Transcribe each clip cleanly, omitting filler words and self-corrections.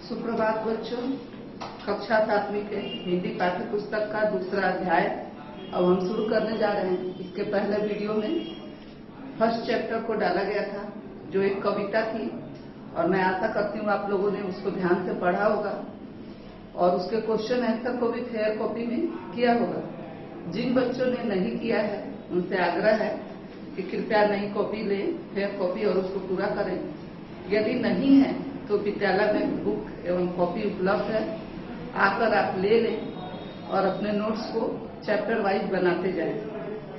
सुप्रभात बच्चों। कक्षा 7वीं के हिंदी पाठ्य पुस्तक का दूसरा अध्याय अब हम शुरू करने जा रहे हैं। इसके पहले वीडियो में फर्स्ट चैप्टर को डाला गया था, जो एक कविता थी, और मैं आशा करती हूँ आप लोगों ने उसको ध्यान से पढ़ा होगा और उसके क्वेश्चन आंसर को भी फेयर कॉपी में किया होगा। जिन बच्चों ने नहीं किया है उनसे आग्रह है कि कृपया नई कॉपी लें, फेयर कॉपी, और उसको पूरा करें। यदि नहीं है तो विद्यालय में बुक एवं कॉपी उपलब्ध है, आकर आप ले लें और अपने नोट्स को चैप्टर वाइज बनाते जाएं,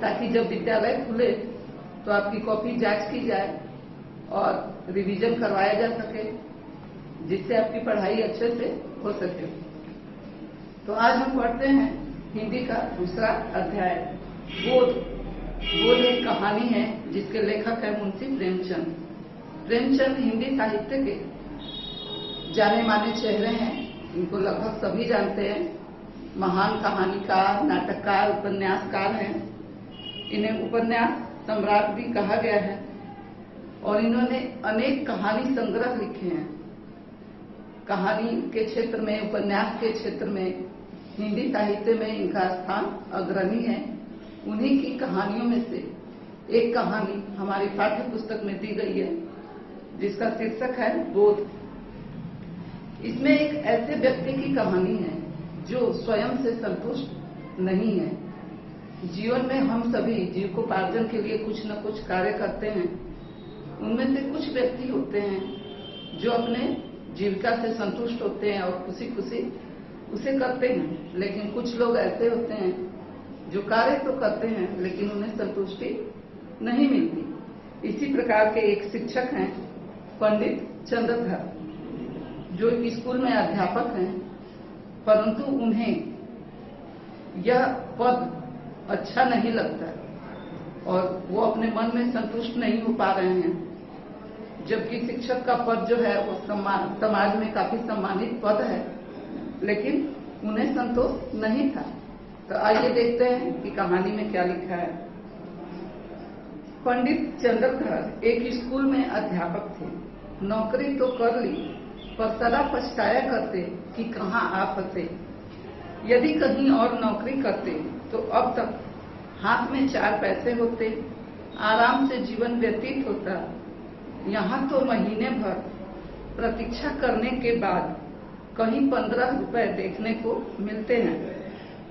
ताकि जब विद्यालय खुले तो आपकी कॉपी जांच की जाए और रिवीजन करवाया जा सके, जिससे आपकी पढ़ाई अच्छे से हो सके। तो आज हम पढ़ते हैं हिंदी का दूसरा अध्याय, बोध। बोध एक कहानी है जिसके लेखक है मुंशी प्रेमचंद। प्रेमचंद हिंदी साहित्य के जाने माने चेहरे हैं, इनको लगभग सभी जानते हैं। महान कहानीकार, नाटककार, उपन्यासकार हैं। इन्हें उपन्यास सम्राट भी कहा गया है और इन्होंने अनेक कहानी संग्रह लिखे हैं। कहानी के क्षेत्र में, उपन्यास के क्षेत्र में, हिंदी साहित्य में इनका स्थान अग्रणी है। उन्हीं की कहानियों में से एक कहानी हमारी पाठ्य पुस्तक में दी गई है, जिसका शीर्षक है बोध। इसमें एक ऐसे व्यक्ति की कहानी है जो स्वयं से संतुष्ट नहीं है। जीवन में हम सभी जीविकोपार्जन के लिए कुछ न कुछ कार्य करते हैं। उनमें से कुछ व्यक्ति होते हैं जो अपने जीविका से संतुष्ट होते हैं और खुशी खुशी उसे करते हैं, लेकिन कुछ लोग ऐसे होते हैं जो कार्य तो करते हैं लेकिन उन्हें संतुष्टि नहीं मिलती। इसी प्रकार के एक शिक्षक हैं पंडित चंद्रधर, जो स्कूल में अध्यापक हैं, परंतु उन्हें यह पद अच्छा नहीं लगता और वो अपने मन में संतुष्ट नहीं हो पा रहे हैं। जबकि शिक्षक का पद जो है वो समाज में काफी सम्मानित पद है, लेकिन उन्हें संतोष नहीं था। तो आइए देखते हैं कि कहानी में क्या लिखा है। पंडित चंद्रधर एक स्कूल में अध्यापक थे। नौकरी तो कर ली, पर सदा पछताया करते कि कहाँ आ फंसे। यदि कहीं और नौकरी करते तो अब तक हाथ में 4 पैसे होते, आराम से जीवन व्यतीत होता। यहाँ तो महीने भर प्रतीक्षा करने के बाद कहीं 15 रुपए देखने को मिलते हैं,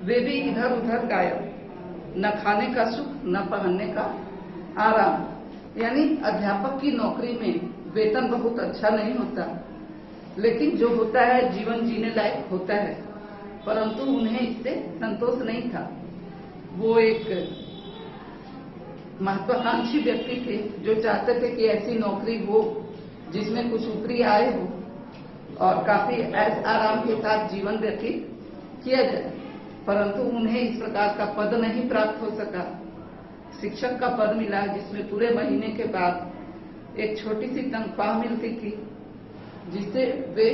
वे भी इधर उधर गायब। न खाने का सुख, न पहनने का आराम। यानी अध्यापक की नौकरी में वेतन बहुत अच्छा नहीं होता, लेकिन जो होता है जीवन जीने लायक होता है, परंतु उन्हें इससे संतोष नहीं था। वो एक महत्वाकांक्षी व्यक्ति थे जो चाहते थे कि ऐसी नौकरी हो जिसमें कुछ ऊपरी आय हो और काफी ऐश आराम के साथ जीवन व्यतीत किया जाए, परंतु उन्हें इस प्रकार का पद नहीं प्राप्त हो सका। शिक्षक का पद मिला, जिसमें पूरे महीने के बाद एक छोटी सी तनख्वाह मिलती थी, जिससे वे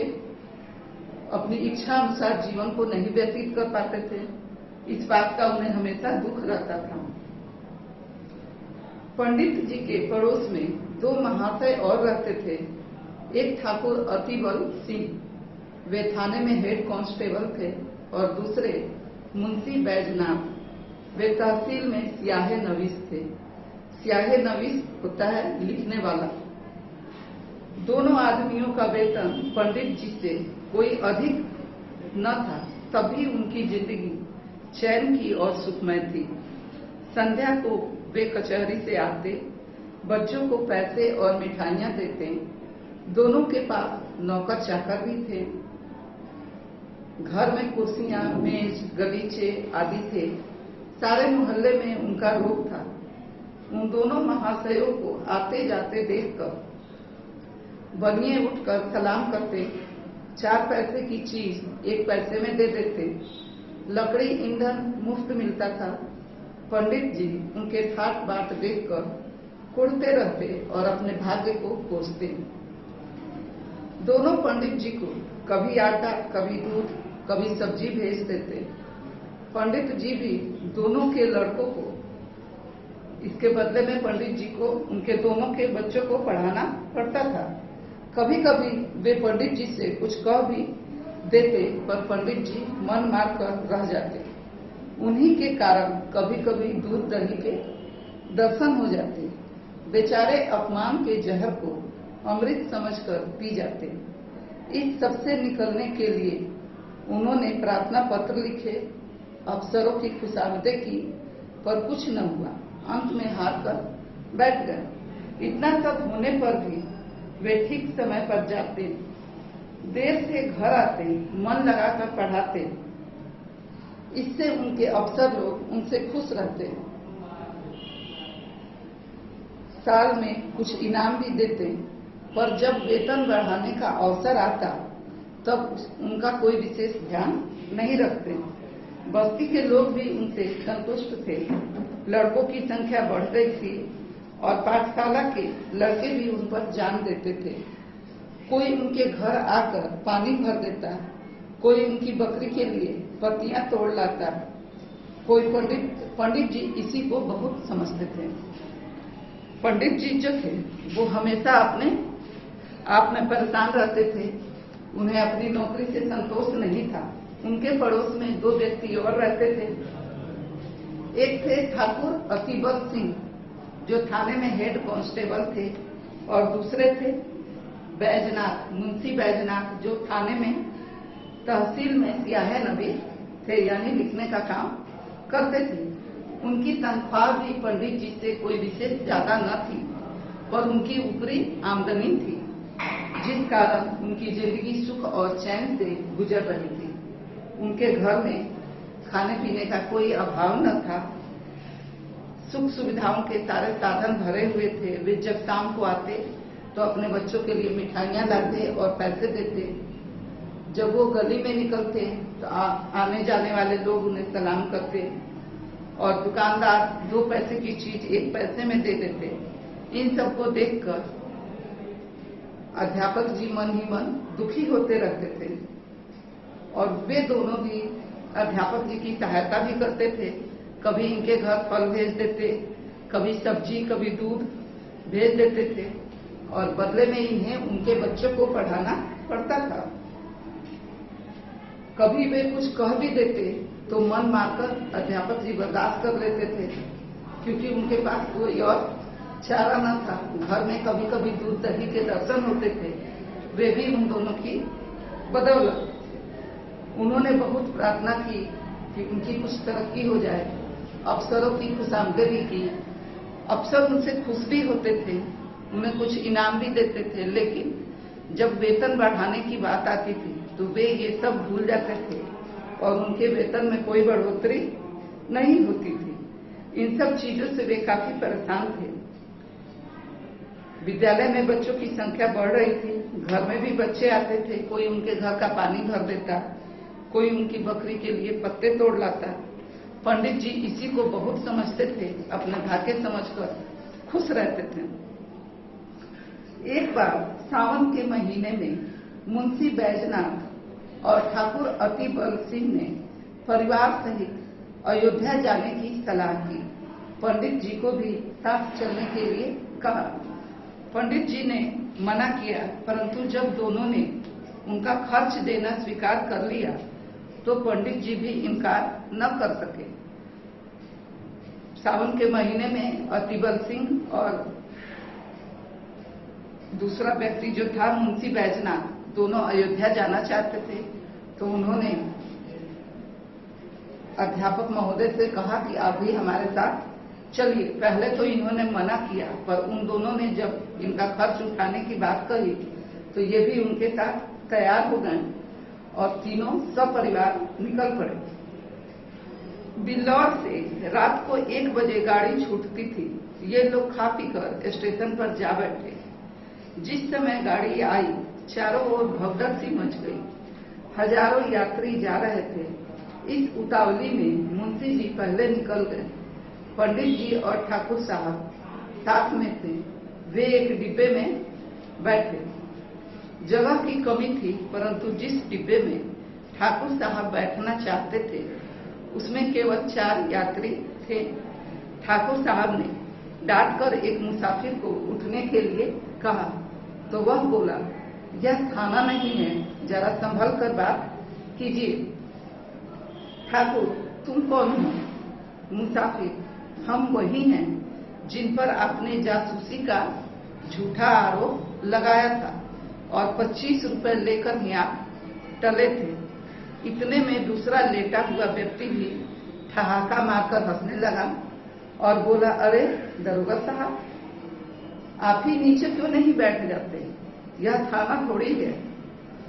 अपनी इच्छा अनुसार जीवन को नहीं व्यतीत कर पाते थे। इस बात का उन्हें हमेशा दुख रहता था। पंडित जी के पड़ोस में 2 महाशय और रहते थे। एक ठाकुर अतिबल सिंह, वे थाने में हेड कांस्टेबल थे, और दूसरे मुंशी बैजनाथ, वे तहसील में स्याहे नवीस थे। स्याहे नवीस होता है लिखने वाला। दोनों आदमियों का वेतन पंडित जी से कोई अधिक न था, तभी उनकी जिंदगी चैन की और सुखमय थी। संध्या को वे कचहरी से आते, बच्चों को पैसे और मिठाइयां देते। दोनों के पास नौकर चाकर भी थे। घर में कुर्सियां, मेज, गलीचे आदि थे। सारे मोहल्ले में उनका रोब था। उन दोनों महाशयों को आते जाते देखकर बनिए उठकर सलाम करते। 4 पैसे की चीज 1 पैसे में दे देते। लकड़ी, ईंधन मुफ्त मिलता था। पंडित जी उनके ठाट बाट देखकर कुढ़ते रहते और अपने भाग्य को कोसते। दोनों पंडित जी को कभी आटा, कभी दूध, कभी सब्जी भेज देते। पंडित जी भी दोनों के लड़कों को, इसके बदले में पंडित जी को उनके दोनों के बच्चों को पढ़ाना पड़ता था। कभी कभी वे पंडित जी से कुछ कह भी देते, पर पंडित जी मन मार कर रह जाते। उन्हीं के कारण कभी कभी दूध दही के दर्शन हो जाते। बेचारे अपमान के जहर को अमृत समझकर पी जाते। इस सबसे निकलने के लिए उन्होंने प्रार्थना पत्र लिखे, अफसरों की खुशामदें की, पर कुछ न हुआ। अंत में हार कर बैठ गए। इतना सब होने पर भी वे ठीक समय पर जाते, देर से घर आते, मन लगाकर पढ़ाते। इससे उनके अफसर लोग उनसे खुश रहते, साल में कुछ इनाम भी देते। पर जब वेतन बढ़ाने का अवसर आता तब उनका कोई विशेष ध्यान नहीं रखते। बस्ती के लोग भी उनसे संतुष्ट थे। लड़कों की संख्या बढ़ गई थी और पाठशाला के लड़के भी उन पर जान देते थे। कोई उनके घर आकर पानी भर देता, कोई उनकी बकरी के लिए पत्तियां तोड़ लाता। कोई पंडित जी इसी को बहुत समझते थे। पंडित जी जो थे वो हमेशा अपने आप में परेशान रहते थे। उन्हें अपनी नौकरी से संतोष नहीं था। उनके पड़ोस में दो व्यक्ति और रहते थे। एक थे ठाकुर अतिबल सिंह, जो थाने में हेड कांस्टेबल थे, और दूसरे थे बैजनाथ, मुंशी बैजनाथ, जो थाने में तहसील में सियाहे नबीस थे, यानी लिखने का काम करते थे। उनकी तनख्वाह भी पंडित जी से कोई विशेष ज्यादा न थी, पर उनकी ऊपरी आमदनी थी, जिस कारण उनकी जिंदगी सुख और चैन से गुजर रही थी। उनके घर में खाने पीने का कोई अभाव न था। सुख सुविधाओं के सारे साधन भरे हुए थे। वे जब शाम को आते तो अपने बच्चों के लिए मिठाइयां लाते और पैसे देते। जब वो गली में निकलते तो आने जाने वाले लोग उन्हें सलाम करते और दुकानदार 2 पैसे की चीज 1 पैसे में दे देते। इन सबको देखकर अध्यापक जी मन ही मन दुखी होते रहते थे, और वे दोनों भी अध्यापक जी की सहायता भी करते थे। कभी इनके घर फल भेज देते, कभी सब्जी, कभी दूध भेज देते थे, और बदले में इन्हें उनके बच्चों को पढ़ाना पड़ता था। कभी वे कुछ कह भी देते तो मन मारकर अध्यापक जी बर्दाश्त कर लेते थे, क्योंकि उनके पास कोई और चारा न था। घर में कभी कभी दूध दही के दर्शन होते थे, वे भी उन दोनों की बदौलत। उन्होंने बहुत प्रार्थना की कि उनकी कुछ तरक्की हो जाए। अफसरों की खुशामदें भी की। अफसर उनसे खुश भी होते थे, उन्हें कुछ इनाम भी देते थे। लेकिन जब वेतन बढ़ाने की बात आती थी तो वे ये सब भूल जाते थे और उनके वेतन में कोई बढ़ोतरी नहीं होती थी। इन सब चीजों से वे काफी परेशान थे। विद्यालय में बच्चों की संख्या बढ़ रही थी। घर में भी बच्चे आते थे। कोई उनके घर का पानी भर देता, कोई उनकी बकरी के लिए पत्ते तोड़ लाता। पंडित जी इसी को बहुत समझते थे, अपने भाग्य समझकर खुश रहते थे। एक बार सावन के महीने में मुंशी बैजनाथ और ठाकुर अतिबल सिंह ने परिवार सहित अयोध्या जाने की सलाह की। पंडित जी को भी साथ चलने के लिए कहा। पंडित जी ने मना किया, परंतु जब दोनों ने उनका खर्च देना स्वीकार कर लिया तो पंडित जी भी इनकार न कर सके। सावन के महीने में अतिबल सिंह और दूसरा व्यक्ति जो था मुंशी बैजनाथ, दोनों अयोध्या जाना चाहते थे। तो उन्होंने अध्यापक महोदय से कहा कि आप भी हमारे साथ चलिए। पहले तो इन्होंने मना किया, पर उन दोनों ने जब इनका खर्च उठाने की बात कही तो ये भी उनके साथ तैयार हो गए और तीनों सपरिवार निकल पड़े। बिल्लौर से रात को 1 बजे गाड़ी छूटती थी। ये लोग खा पी कर स्टेशन पर जा बैठे। जिस समय गाड़ी आई, चारों ओर भगदड़ सी मच गई। हजारों यात्री जा रहे थे। इस उतावली में मुंशी जी पहले निकल गए। पंडित जी और ठाकुर साहब साथ में थे। वे एक डिब्बे में बैठे। जगह की कमी थी, परंतु जिस डिब्बे में ठाकुर साहब बैठना चाहते थे उसमें केवल 4 यात्री थे। ठाकुर साहब ने डांट कर एक मुसाफिर को उठने के लिए कहा तो वह बोला, यह थाना नहीं है, जरा संभल कर बात कीजिए। ठाकुर, तुम कौन हो? मुसाफिर, हम वही हैं जिन पर आपने जासूसी का झूठा आरोप लगाया था और 25 रुपए लेकर यहाँ टले थे। इतने में दूसरा लेटा हुआ व्यक्ति भी ठहाका मारकर हंसने लगा और बोला, अरे दरोगा साहब, आप ही नीचे क्यों नहीं बैठ जाते? यह थाना थोड़ी है,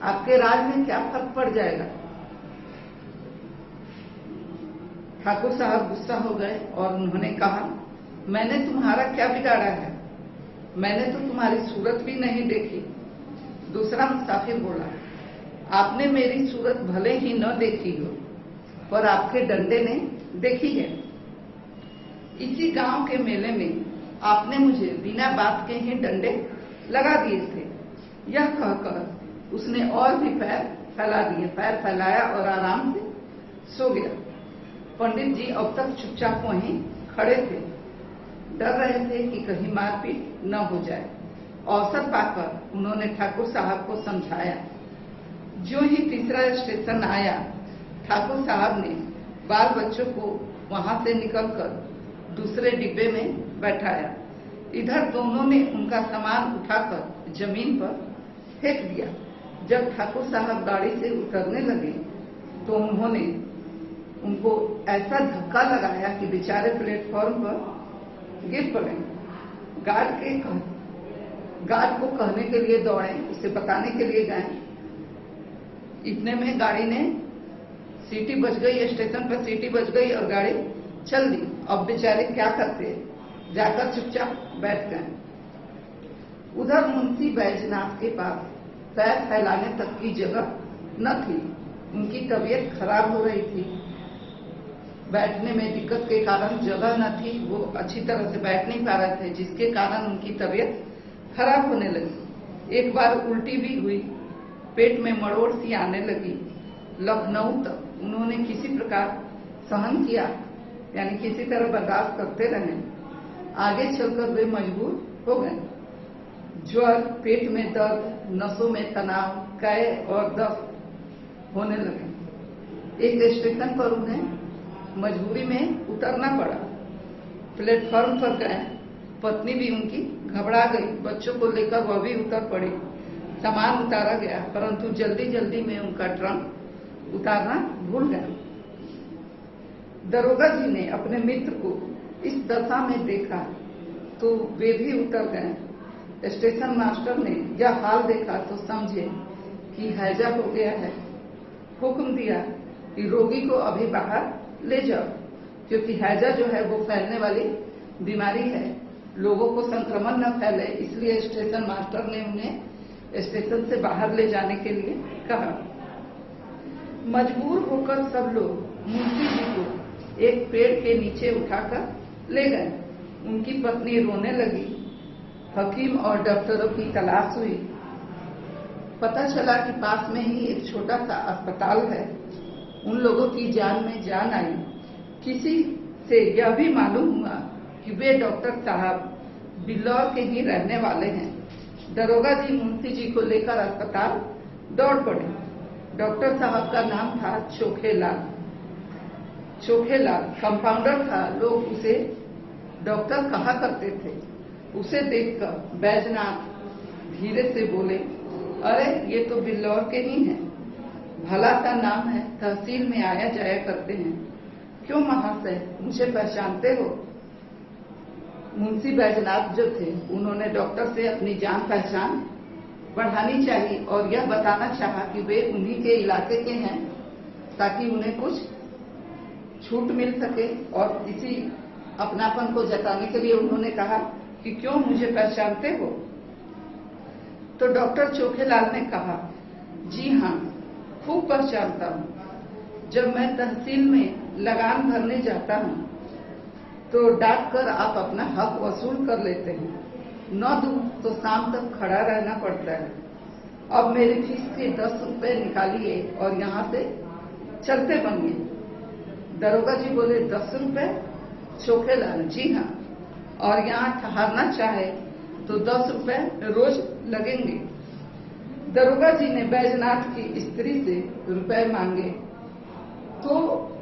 आपके राज में क्या फर्क पड़ जाएगा? ठाकुर साहब गुस्सा हो गए और उन्होंने कहा, मैंने तुम्हारा क्या बिगाड़ा है? मैंने तो तुम्हारी सूरत भी नहीं देखी। दूसरा मुसाफिर बोला, आपने मेरी सूरत भले ही न देखी हो, पर आपके डंडे ने देखी है। इसी गांव के मेले में आपने मुझे बिना बात के ही डंडे लगा दिए थे। यह कहकर उसने और भी पैर फैला दिए। पैर फैलाया और आराम से सो गया। पंडित जी अब तक चुपचाप वहीं खड़े थे, डर रहे थे कि कहीं मारपीट न हो जाए। अवसर पाकर उन्होंने ठाकुर साहब को समझाया। जो ही तीसरा स्टेशन आया, ठाकुर साहब ने बाल बच्चों को वहां से निकलकर दूसरे डिब्बे में बैठाया। इधर दोनों ने उनका सामान उठाकर जमीन पर फेंक दिया। जब ठाकुर साहब गाड़ी से उतरने लगे तो उन्होंने उनको ऐसा धक्का लगाया कि बेचारे प्लेटफॉर्म पर गिर पड़े। गार्ड को कहने के लिए दौड़े, उसे बताने के लिए गए। इतने में गाड़ी ने सीटी बज गई, स्टेशन पर सीटी बज गई और गाड़ी चल दी। अब बेचारे क्या करते, जाकर चुपचाप बैठ गए। उधर मुंशी बैजनाथ के पास पैर फैलाने तक की जगह न थी। उनकी तबीयत खराब हो रही थी। बैठने में दिक्कत के कारण जगह न थी। वो अच्छी तरह से बैठ नहीं पा रहे थे, जिसके कारण उनकी तबीयत खराब होने लगी। एक बार उल्टी भी हुई, पेट में मरोड़ सी आने लगी। लखनऊ तक उन्होंने किसी प्रकार सहन किया, यानी किसी तरह बर्दाश्त करते रहे। आगे चलकर वे मजबूर हो गए। ज्वर, पेट में दर्द, नसों में तनाव, कै और दस्त होने लगे। एक स्टेशन पर उन्हें मजबूरी में उतरना पड़ा। प्लेटफॉर्म पर गए। पत्नी भी उनकी घबरा गई। बच्चों को लेकर वह भी उतर पड़ी। सामान उतारा गया, परंतु जल्दी जल्दी में उनका ट्रंक उतारना भूल गए। दरोगा जी ने अपने मित्र को इस दशा में देखा तो वे भी उतर गए। स्टेशन मास्टर ने यह हाल देखा तो समझे कि हैजा हो गया है। हुक्म दिया कि रोगी को अभी बाहर ले जाओ, क्योंकि हैजा जो है वो फैलने वाली बीमारी है, लोगों को संक्रमण न फैले, इसलिए स्टेशन मास्टर ने उन्हें स्टेशन से बाहर ले जाने के लिए कहा। मजबूर होकर सब लोग मुंशी जी को एक पेड़ के नीचे उठाकर ले गए। उनकी पत्नी रोने लगी। हकीम और डॉक्टरों की तलाश हुई। पता चला कि पास में ही एक छोटा सा अस्पताल है। उन लोगों की जान में जान आई। किसी से यह भी मालूम हुआ कि वे डॉक्टर साहब बिल्लौर के ही रहने वाले हैं। दरोगा जी मुंशी जी को लेकर अस्पताल दौड़ पड़े। डॉक्टर साहब का नाम था चोखेलाल। कंपाउंडर था। लोग उसे डॉक्टर कहा करते थे। उसे देखकर बैजनाथ धीरे से बोले, अरे ये तो बिल्लौर के ही हैं। भला सा नाम है, तहसील में आया जाया करते हैं। क्यों महाशय, मुझे पहचानते हो? मुंशी बैजनाथ जो थे, उन्होंने डॉक्टर से अपनी जान पहचान बढ़ानी चाहिए और यह बताना चाहा कि वे उन्हीं के इलाके के हैं, ताकि उन्हें कुछ छूट मिल सके। और इसी अपनापन को जताने के लिए उन्होंने कहा कि क्यों मुझे पहचानते हो? तो डॉक्टर चोखेलाल ने कहा, जी हाँ, खूब पहचानता हूँ। जब मैं तहसील में लगान भरने जाता हूँ तो डाक कर आप अपना हक वसूल कर लेते हैं। 9 दूर तो शाम तक खड़ा रहना पड़ता है। अब मेरी फीस के 10 रुपए निकालिए और यहाँ से चलते बनिए। दरोगा जी बोले, 10 रुपए? चोखेलाल, जी हाँ, और यहाँ ठहरना चाहे तो 10 रुपए रोज लगेंगे। दरोगा जी ने बैजनाथ की स्त्री से रुपए मांगे तो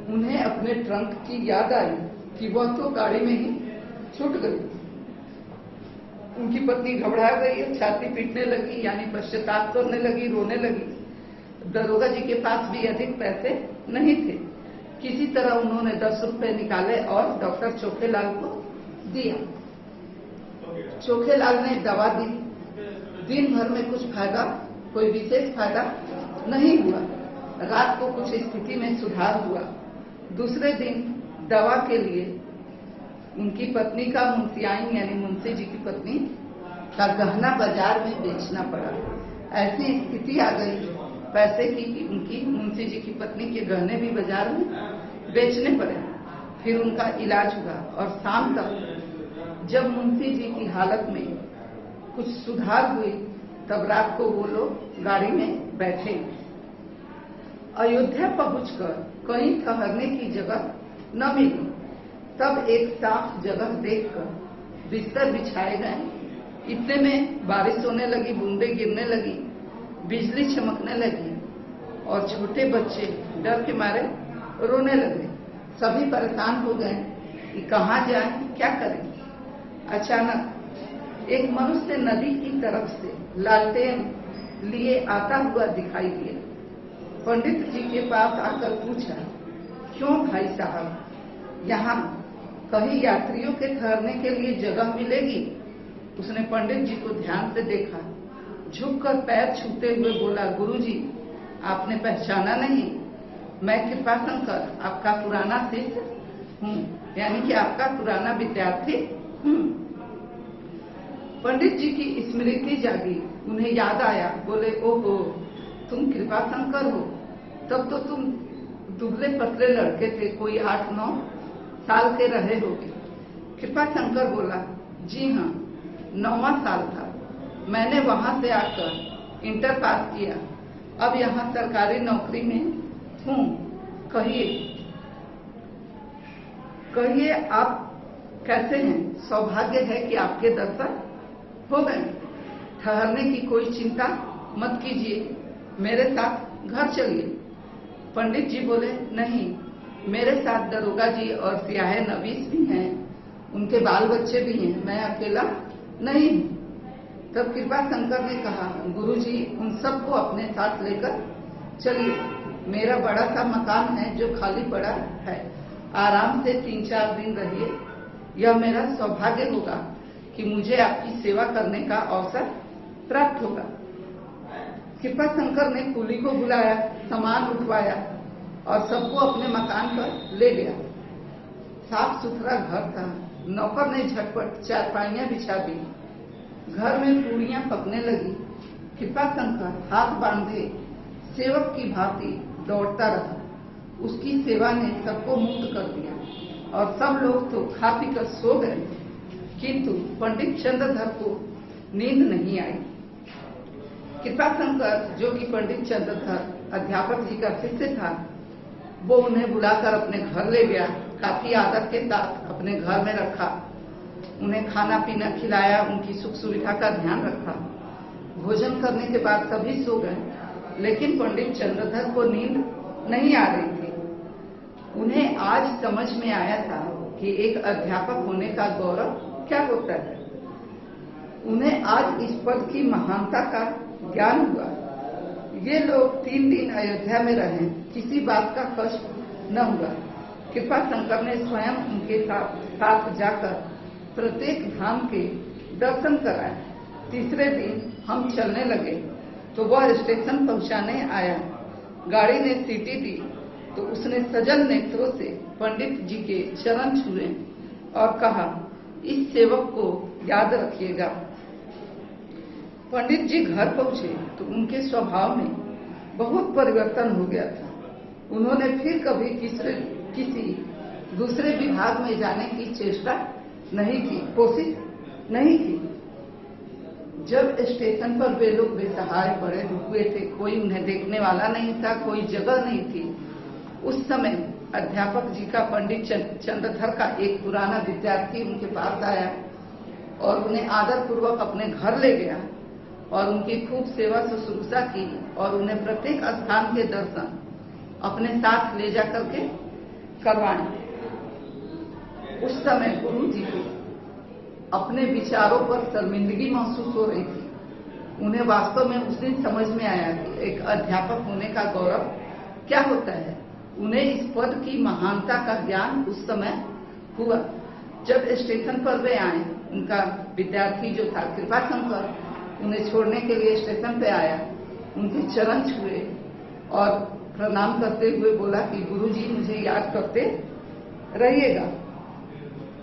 उन्हें अपने ट्रंक की याद आई कि वह तो गाड़ी में ही छूट गई। उनकी पत्नी घबरा गई, छाती पीटने लगी, यानी पश्चाताप करने लगी, रोने लगी। दरोगा जी के पास भी अधिक पैसे नहीं थे। किसी तरह उन्होंने 10 रुपए निकाले और डॉक्टर चोखेलाल को दिया। चोखेलाल ने दवा दी। दिन भर में कुछ फायदा, कोई विशेष फायदा नहीं हुआ। रात को कुछ स्थिति में सुधार हुआ। दूसरे दिन दवा के लिए उनकी पत्नी का मुंशियाइन यानी मुंशी जी की पत्नी का गहना बाजार में बेचना पड़ा। ऐसी स्थिति आ गई पैसे की कि उनकी मुंशी जी की पत्नी के गहने भी बाजार में बेचने पड़े। फिर उनका इलाज हुआ और शाम तक जब मुंशी जी की हालत में कुछ सुधार हुई तब रात को वो लोग गाड़ी में बैठे। अयोध्या पहुंचकर कहीं ठहरने की जगह न मिली। तब एक साफ जगह देखकर बिस्तर बिछाए गए। इतने में बारिश होने लगी, बूंदें गिरने लगी, बिजली चमकने लगी और छोटे बच्चे डर के मारे रोने लगे। सभी परेशान हो गए कि कहाँ जाएं, क्या करें। अचानक एक मनुष्य नदी की तरफ से लालटेन लिए आता हुआ दिखाई दिया। पंडित जी के पास आकर पूछा, क्यों भाई साहब, यहाँ कहीं यात्रियों के ठहरने के लिए जगह मिलेगी? उसने पंडित जी को ध्यान से देखा, झुककर पैर छूते हुए बोला, गुरुजी आपने पहचाना नहीं? मैं कृपाशंकर आपका पुराना शिष्य हूँ, यानी कि आपका पुराना विद्यार्थी हूँ। पंडित जी की स्मृति जागी, उन्हें याद आया। बोले, ओहो तुम कृपाशंकर हो, तब तो तुम दुबले पतले लड़के थे, कोई 8-9 साल के रहे होगे। कृपाशंकर बोला, जी हाँ 9वां साल था। मैंने वहां से आकर इंटर पास किया। अब यहाँ सरकारी नौकरी में हूँ। कहिए आप कैसे हैं? सौभाग्य है कि आपके दर्शन हो गए। ठहरने की कोई चिंता मत कीजिए, मेरे साथ घर चलिए। पंडित जी बोले, नहीं, मेरे साथ दरोगा जी और सियाहे नवीस भी हैं, उनके बाल बच्चे भी हैं, मैं अकेला नहीं हूँ। तब कृपाशंकर ने कहा, गुरुजी उन सबको अपने साथ लेकर चलिए। मेरा बड़ा सा मकान है जो खाली पड़ा है, आराम से 3-4 दिन रहिए। यह मेरा सौभाग्य होगा कि मुझे आपकी सेवा करने का अवसर प्राप्त होगा। कृपाशंकर ने कुली को बुलाया, सामान उठवाया और सबको अपने मकान पर ले गया। साफ सुथरा घर था। नौकर ने झटपट चारपाइयां बिछा दी। घर में पूड़ियां पकने लगी। कृपाशंकर हाथ बांधे सेवक की भांति दौड़ता रहा। उसकी सेवा ने सबको मुक्त कर दिया और सब लोग तो खा पी कर सो गए, किंतु पंडित चंद्रधर को नींद नहीं आई। कृपाशंकर, जो कि पंडित चंद्रधर अध्यापक जी का शिष्य था, वो उन्हें बुलाकर अपने घर ले गया। काफी आदर के साथ अपने घर में रखा। उन्हें खाना पीना खिलाया, उनकी सुख सुविधा का ध्यान रखा। भोजन करने के बाद सभी सो गए, लेकिन पंडित चंद्रधर को नींद नहीं आ रही थी। उन्हें आज समझ में आया था कि एक अध्यापक होने का गौरव क्या होता है। उन्हें आज इस पद की महानता का ज्ञान हुआ। ये लोग 3 दिन अयोध्या में रहे, किसी बात का कष्ट न हुआ। कृपाशंकर ने स्वयं उनके साथ जाकर प्रत्येक धाम के दर्शन कराए। तीसरे दिन हम चलने लगे तो वह स्टेशन पहुंचाने आया। गाड़ी ने सीटी दी तो उसने सजल नेत्रों से पंडित जी के चरण छुए और कहा, इस सेवक को याद रखिएगा। पंडित जी घर पहुंचे तो उनके स्वभाव में बहुत परिवर्तन हो गया था। उन्होंने फिर कभी किसी दूसरे विभाग में जाने की चेष्टा नहीं की, कोशिश नहीं की। जब स्टेशन पर वे लोग बेसहाय पड़े हुए थे, कोई उन्हें देखने वाला नहीं था, कोई जगह नहीं थी, उस समय अध्यापक जी का पंडित चंद्रधर का एक पुराना विद्यार्थी उनके पास आया और उन्हें आदर पूर्वक अपने घर ले गया और उनकी खूब सेवा शुश्रूषा की और उन्हें प्रत्येक स्थान के दर्शन अपने साथ ले जा करके करवाएं। उस समय गुरु जी को अपने विचारों पर शर्मिंदगी महसूस हो रही थी। उन्हें वास्तव में उस दिन समझ में आया कि एक अध्यापक होने का गौरव क्या होता है। उन्हें इस पद की महानता का ज्ञान उस समय हुआ जब स्टेशन पर वे आए। उनका विद्यार्थी जो था कृपाशंकर उन्हें छोड़ने के लिए स्टेशन पे आया, उनके चरण छुए और प्रणाम करते हुए बोला कि गुरुजी मुझे याद करते रहिएगा।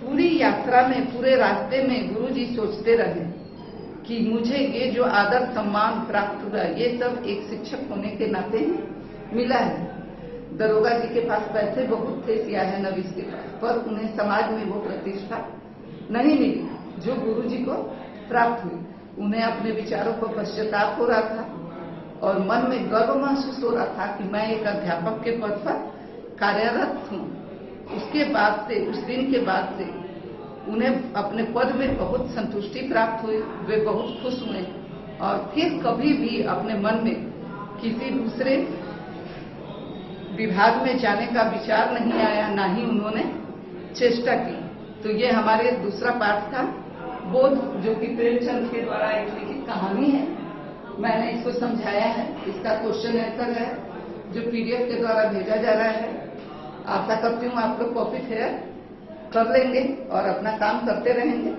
पूरी यात्रा में, पूरे रास्ते में गुरुजी सोचते रहे कि मुझे ये जो आदर सम्मान प्राप्त हुआ ये सब एक शिक्षक होने के नाते मिला है। दरोगा जी के पास पैसे बहुत थे, सियाह नवीस के पास, पर उन्हें समाज में वो प्रतिष्ठा नहीं मिली जो गुरु जी को प्राप्त हुई। उन्हें अपने विचारों पर पश्चाताप हो रहा था और मन में गर्व महसूस हो रहा था कि मैं एक अध्यापक के पद पर कार्यरत हूँ। उसके बाद से, उस दिन के बाद से उन्हें अपने पद में बहुत संतुष्टि प्राप्त हुई। वे बहुत खुश हुए और फिर कभी भी अपने मन में किसी दूसरे विभाग में जाने का विचार नहीं आया, ना ही उन्होंने चेष्टा की। तो ये हमारे दूसरा पाठ था, बोध, जो कि प्रेमचंद के द्वारा एक लिखित कहानी है। मैंने इसको समझाया है, इसका क्वेश्चन आंसर है जो PDF के द्वारा भेजा जा रहा है। आशा करती हूँ आप लोग कॉपी फेयर कर लेंगे और अपना काम करते रहेंगे।